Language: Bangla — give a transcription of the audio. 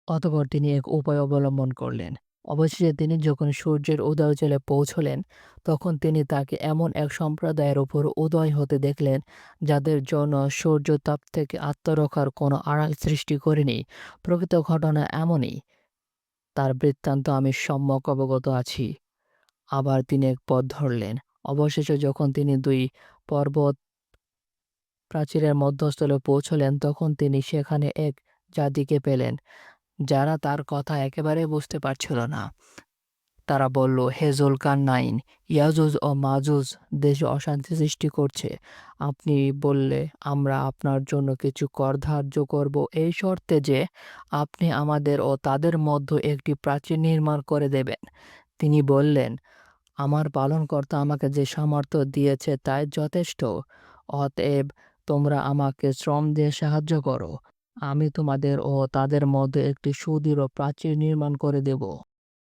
অতঃপর তিনি এক উপায় অবলম্বন করলেন। অবশেষে তিনি যখন সূর্যের উদয়াচলে পৌঁছলেন, তখন তিনি তাকে এমন এক সম্প্রদায়ের উপর উদয় হতে দেখলেন, যাদের জন্য সূর্যতাপ থেকে আত্মরক্ষার কোনো আড়াল সৃষ্টি করেনি। প্রকৃত ঘটনা এমনই। তার বৃত্তান্ত আমি সম্যক অবগত আছি। আবার তিনি এক পথ ধরলেন। অবশেষে যখন তিনি ২ পর্বত প্রাচীরের মধ্যস্থলে পৌঁছলেন, তখন তিনি সেখানে এক জাতিকে পেলেন, যারা তার কথা একেবারে বুঝতে পারছিল না। তারা বলল, হে যুলকারনাইন, ইয়াজুজ ও মাজুজ দেশে অশান্তি সৃষ্টি করছে। আপনি বললে আমরা আপনার জন্য কিছু কর ধার্য করব, এই শর্তে যে আপনি আমাদের ও তাদের মধ্যে একটি প্রাচীর নির্মাণ করে দেবেন। তিনি বললেন, আমার পালনকর্তা আমাকে যে সামর্থ্য দিয়েছে তাই যথেষ্ট। অতএব তোমরা আমাকে শ্রম দিয়ে সাহায্য করো। আমি তোমাদের ও তাদের মধ্যে একটি সুদৃঢ় প্রাচীর নির্মাণ করে দেব।